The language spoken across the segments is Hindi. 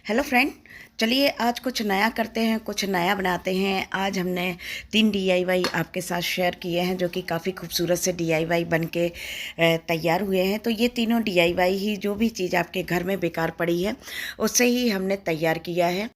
Hello friend. चलिए आज कुछ नया करते हैं, कुछ नया बनाते हैं। आज हमने 3 डीआईवाई आपके साथ शेयर किए हैं जो कि काफ़ी खूबसूरत से डीआईवाई बन के तैयार हुए हैं। तो ये तीनों डीआईवाई ही जो भी चीज़ आपके घर में बेकार पड़ी है उससे ही हमने तैयार किया है।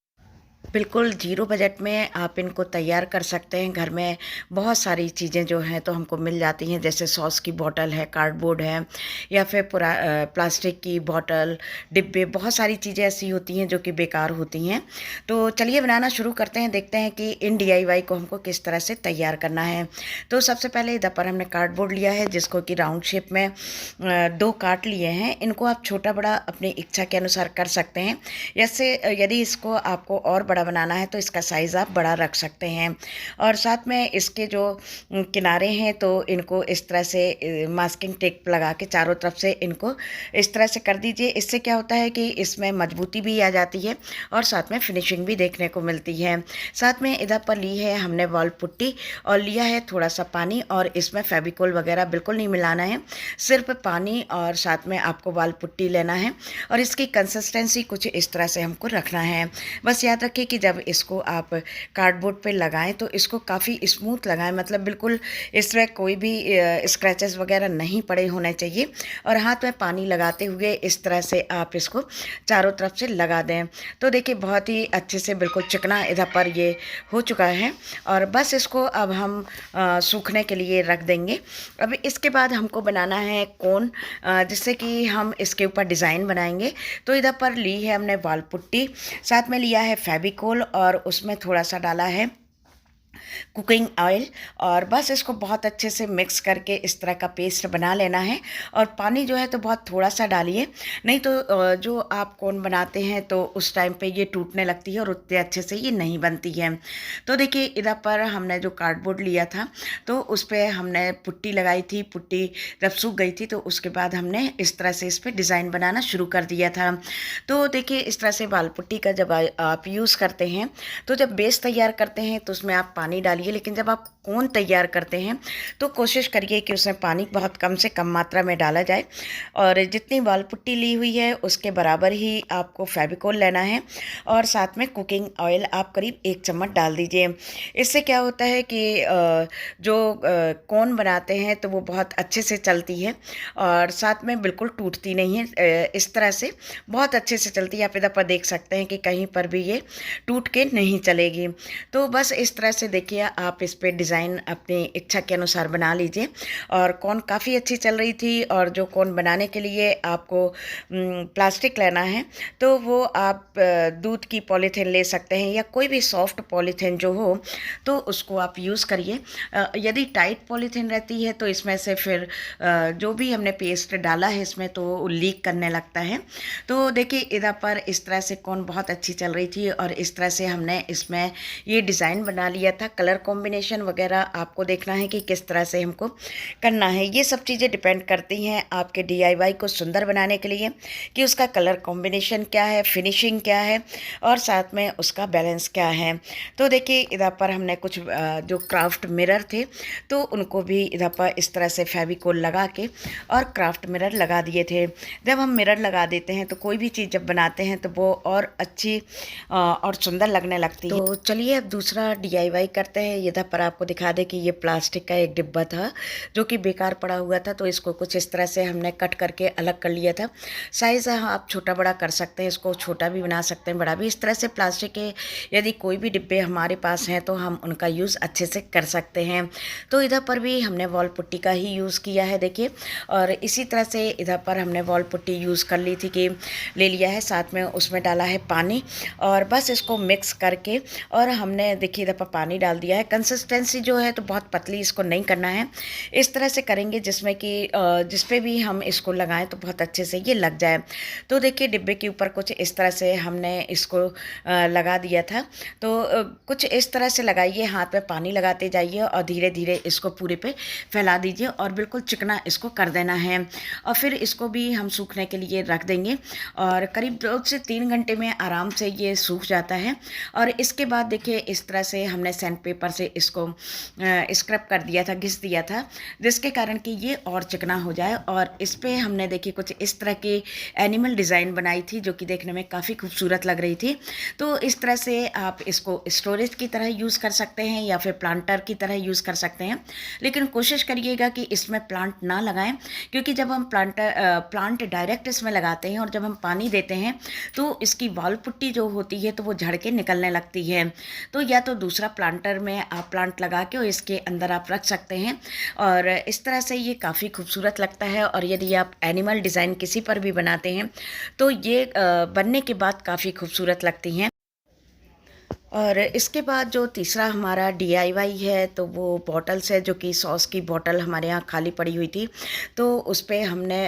बिल्कुल ज़ीरो बजट में आप इनको तैयार कर सकते हैं। घर में बहुत सारी चीज़ें जो हैं तो हमको मिल जाती हैं, जैसे सॉस की बॉटल है, कार्डबोर्ड है, या फिर प्लास्टिक की बॉटल, डिब्बे, बहुत सारी चीज़ें ऐसी होती हैं जो कि बेकार होती हैं। तो चलिए बनाना शुरू करते हैं, देखते हैं कि इन डीआईवाई को हमको किस तरह से तैयार करना है। तो सबसे पहले इधर पर हमने कार्डबोर्ड लिया है जिसको कि राउंड शेप में 2 काट लिए हैं। इनको आप छोटा बड़ा अपनी इच्छा के अनुसार कर सकते हैं। जैसे यदि इसको आपको और बड़ा बनाना है तो इसका साइज़ आप बड़ा रख सकते हैं। और साथ में इसके जो किनारे हैं तो इनको इस तरह से मास्किंग टेप लगा के चारों तरफ से इनको इस तरह से कर दीजिए। इससे क्या होता है कि इसमें मजबूती भी आ जाती है और साथ में फिनिशिंग भी देखने को मिलती है। साथ में इधर पर ली है हमने वॉल पुट्टी और लिया है थोड़ा सा पानी, और इसमें फेविकोल वगैरह बिल्कुल नहीं मिलाना है, सिर्फ पानी और साथ में आपको वॉल पुट्टी लेना है। और इसकी कंसिस्टेंसी कुछ इस तरह से हमको रखना है। बस याद रखिए कि जब इसको आप कार्डबोर्ड पे लगाएं तो इसको काफ़ी स्मूथ लगाएं, मतलब बिल्कुल इसमें कोई भी स्क्रैचेस वगैरह नहीं पड़े होने चाहिए। और हाथ में पानी लगाते हुए इस तरह से आप इसको चारों तरफ से लगा दें। तो देखिए बहुत ही अच्छे से बिल्कुल चिकना इधर पर ये हो चुका है। और बस इसको अब हम सूखने के लिए रख देंगे। अब इसके बाद हमको बनाना है कोन, जिससे कि हम इसके ऊपर डिज़ाइन बनाएंगे। तो इधर पर ली है हमने वॉल पुट्टी, साथ में लिया है फेविकोल और उसमें थोड़ा सा डाला है कुकिंग ऑयल, और बस इसको बहुत अच्छे से मिक्स करके इस तरह का पेस्ट बना लेना है। और पानी जो है तो बहुत थोड़ा सा डालिए, नहीं तो जो आप कोन बनाते हैं तो उस टाइम पे ये टूटने लगती है और उतने अच्छे से ये नहीं बनती है। तो देखिए इधर पर हमने जो कार्डबोर्ड लिया था तो उस पर हमने पुट्टी लगाई थी। पुट्टी जब सूख गई थी तो उसके बाद हमने इस तरह से इस पर डिज़ाइन बनाना शुरू कर दिया था। तो देखिए इस तरह से वाल पुट्टी का जब आप यूज़ करते हैं तो जब बेस तैयार करते हैं तो उसमें आप पानी डालिए, लेकिन जब आप कोन तैयार करते हैं तो कोशिश करिए कि उसमें पानी बहुत कम से कम मात्रा में डाला जाए। और जितनी वॉल पुट्टी ली हुई है उसके बराबर ही आपको फेविकोल लेना है, और साथ में कुकिंग ऑयल आप करीब 1 चम्मच डाल दीजिए। इससे क्या होता है कि जो कोन बनाते हैं तो वो बहुत अच्छे से चलती है और साथ में बिल्कुल टूटती नहीं है। इस तरह से बहुत अच्छे से चलती है। आप इधर पर देख सकते हैं कि कहीं पर भी ये टूट के नहीं चलेगी। तो बस इस तरह से देखिए आप इस पे डिज़ाइन अपनी इच्छा के अनुसार बना लीजिए। और कोन काफ़ी अच्छी चल रही थी, और जो कोन बनाने के लिए आपको प्लास्टिक लेना है तो वो आप दूध की पॉलीथीन ले सकते हैं या कोई भी सॉफ्ट पॉलीथीन जो हो तो उसको आप यूज़ करिए। यदि टाइट पॉलीथीन रहती है तो इसमें से फिर जो भी हमने पेस्ट डाला है इसमें तो लीक करने लगता है। तो देखिए इधर पर इस तरह से कोन बहुत अच्छी चल रही थी और इस तरह से हमने इसमें ये डिज़ाइन बना लिया था। कलर कॉम्बिनेशन वगैरह आपको देखना है कि किस तरह से हमको करना है। ये सब चीज़ें डिपेंड करती हैं आपके डीआईवाई को सुंदर बनाने के लिए कि उसका कलर कॉम्बिनेशन क्या है, फिनिशिंग क्या है और साथ में उसका बैलेंस क्या है। तो देखिए इधर पर हमने कुछ जो क्राफ्ट मिरर थे तो उनको भी इधर पर इस तरह से फेविकोल लगा के और क्राफ्ट मिरर लगा दिए थे। जब हम मिरर लगा देते हैं तो कोई भी चीज़ जब बनाते हैं तो वो और अच्छी और सुंदर लगने लगती है। तो चलिए अब दूसरा डीआईवाई करते हैं। इधर पर आपको दिखा दें कि ये प्लास्टिक का एक डिब्बा था जो कि बेकार पड़ा हुआ था, तो इसको कुछ इस तरह से हमने कट करके अलग कर लिया था। साइज़ आप छोटा बड़ा कर सकते हैं, इसको छोटा भी बना सकते हैं, बड़ा भी। इस तरह से प्लास्टिक के यदि कोई भी डिब्बे हमारे पास हैं तो हम उनका यूज़ अच्छे से कर सकते हैं। तो इधर पर भी हमने वॉल पुट्टी का ही यूज़ किया है देखिए। और इसी तरह से इधर पर हमने वॉल पुट्टी यूज़ कर ली थी कि ले लिया है, साथ में उसमें डाला है पानी और बस इसको मिक्स करके और हमने देखिए इधर पर पानी डाल दिया है। कंसिस्टेंसी जो है तो बहुत पतली इसको नहीं करना है, इस तरह से करेंगे जिसमें कि जिस पे भी हम इसको लगाएं तो बहुत अच्छे से ये लग जाए। तो देखिए डिब्बे के ऊपर कुछ इस तरह से हमने इसको लगा दिया था। तो कुछ इस तरह से लगाइए, हाथ में पानी लगाते जाइए और धीरे धीरे इसको पूरे पे फैला दीजिए और बिल्कुल चिकना इसको कर देना है। और फिर इसको भी हम सूखने के लिए रख देंगे और करीब 2 से 3 घंटे में आराम से ये सूख जाता है। और इसके बाद देखिए इस तरह से हमने सैंड पेपर से इसको स्क्रब कर दिया था, घिस दिया था, जिसके कारण कि ये और चिकना हो जाए। और इस पर हमने देखिए कुछ इस तरह की एनिमल डिज़ाइन बनाई थी जो कि देखने में काफ़ी खूबसूरत लग रही थी। तो इस तरह से आप इसको स्टोरेज की तरह यूज़ कर सकते हैं या फिर प्लांटर की तरह यूज़ कर सकते हैं, लेकिन कोशिश करिएगा कि इसमें प्लांट ना लगाएं, क्योंकि जब हम प्लांट डायरेक्ट इसमें लगाते हैं और जब हम पानी देते हैं तो इसकी वाल पुट्टी जो होती है तो वो झड़ के निकलने लगती है। तो या तो दूसरा प्लांटर में आप प्लांट लगा के और इसके अंदर आप रख सकते हैं, और इस तरह से ये काफ़ी खूबसूरत लगता है। और यदि आप एनिमल डिज़ाइन किसी पर भी बनाते हैं तो ये बनने के बाद काफ़ी खूबसूरत लगती हैं। और इसके बाद जो तीसरा हमारा डीआईवाई है तो वो बॉटल्स है, जो कि सॉस की बॉटल हमारे यहाँ खाली पड़ी हुई थी, तो उस पे हमने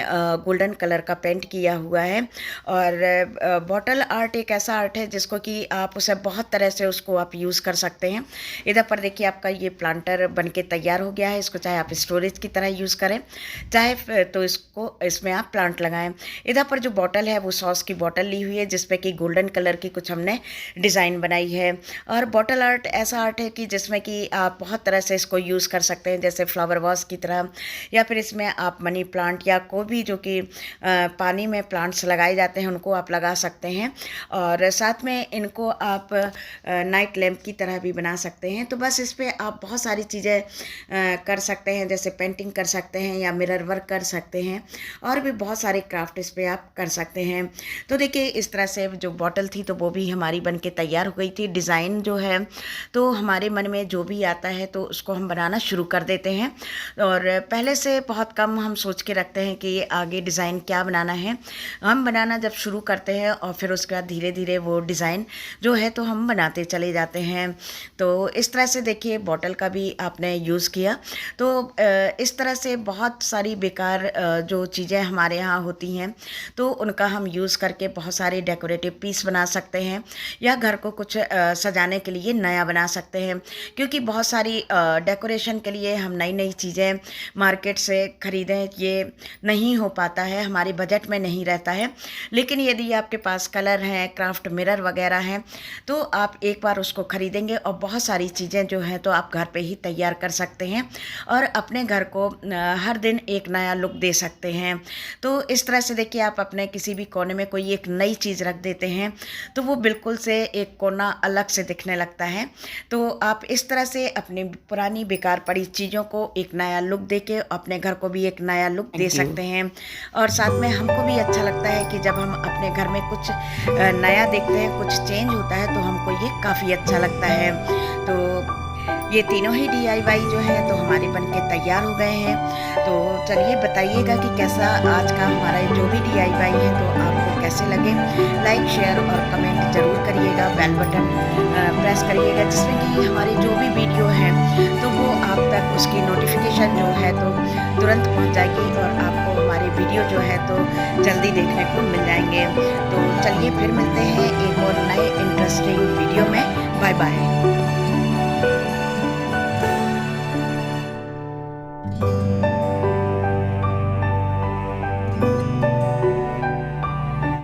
गोल्डन कलर का पेंट किया हुआ है। और बॉटल आर्ट एक ऐसा आर्ट है जिसको कि आप उसे बहुत तरह से उसको आप यूज़ कर सकते हैं। इधर पर देखिए आपका ये प्लांटर बन के तैयार हो गया है। इसको चाहे आप स्टोरेज की तरह यूज़ करें, चाहे तो इसमें आप प्लांट लगाएं। इधर पर जो बॉटल है वो सॉस की बॉटल ली हुई है, जिसपे कि गोल्डन कलर की कुछ हमने डिज़ाइन बनाई है। और बॉटल आर्ट ऐसा आर्ट है कि जिसमें कि आप बहुत तरह से इसको यूज़ कर सकते हैं, जैसे फ्लावर वास की तरह, या फिर इसमें आप मनी प्लांट या कोई भी जो कि पानी में प्लांट्स लगाए जाते हैं उनको आप लगा सकते हैं। और साथ में इनको आप नाइट लैम्प की तरह भी बना सकते हैं। तो बस इस पर आप बहुत सारी चीज़ें कर सकते हैं, जैसे पेंटिंग कर सकते हैं या मिरर वर्क कर सकते हैं, और भी बहुत सारे क्राफ्ट इस पर आप कर सकते हैं। तो देखिए इस तरह से जो बॉटल थी तो वो भी हमारी बन के तैयार हो गई थी। डिज़ाइन जो है तो हमारे मन में जो भी आता है तो उसको हम बनाना शुरू कर देते हैं, और पहले से बहुत कम हम सोच के रखते हैं कि आगे डिज़ाइन क्या बनाना है। हम बनाना जब शुरू करते हैं और फिर उसके बाद धीरे धीरे वो डिज़ाइन जो है तो हम बनाते चले जाते हैं। तो इस तरह से देखिए बॉटल का भी आपने यूज़ किया। तो इस तरह से बहुत सारी बेकार जो चीज़ें हमारे यहाँ होती हैं तो उनका हम यूज़ करके बहुत सारे डेकोरेटिव पीस बना सकते हैं, या घर को कुछ सजाने के लिए नया बना सकते हैं। क्योंकि बहुत सारी डेकोरेशन के लिए हम नई नई चीज़ें मार्केट से ख़रीदें ये नहीं हो पाता है, हमारे बजट में नहीं रहता है। लेकिन यदि आपके पास कलर हैं, क्राफ्ट मिरर वगैरह हैं, तो आप एक बार उसको ख़रीदेंगे और बहुत सारी चीज़ें जो हैं तो आप घर पे ही तैयार कर सकते हैं और अपने घर को हर दिन एक नया लुक दे सकते हैं। तो इस तरह से देखिए आप अपने किसी भी कोने में कोई एक नई चीज़ रख देते हैं तो वो बिल्कुल से एक कोना अलग से दिखने लगता है। तो आप इस तरह से अपनी पुरानी बेकार पड़ी चीज़ों को एक नया लुक देके अपने घर को भी एक नया लुक दे सकते हैं। और साथ में हमको भी अच्छा लगता है कि जब हम अपने घर में कुछ नया देखते हैं, कुछ चेंज होता है तो हमको ये काफ़ी अच्छा लगता है। तो ये तीनों ही डीआईवाई जो है तो हमारे बन के तैयार हो गए हैं। तो चलिए बताइएगा कि कैसा आज का हमारा जो भी डीआईवाई है तो आपको कैसे लगे। लाइक शेयर और कमेंट ज़रूर करिएगा, बेल बटन प्रेस करिएगा, जिसमें कि हमारे जो भी वीडियो हैं तो वो आप तक उसकी नोटिफिकेशन जो है तो तुरंत पहुंच जाएगी और आपको हमारे वीडियो जो है तो जल्दी देखने को मिल जाएंगे। तो चलिए फिर मिलते हैं एक और नए इंटरेस्टिंग वीडियो में। Bye bye.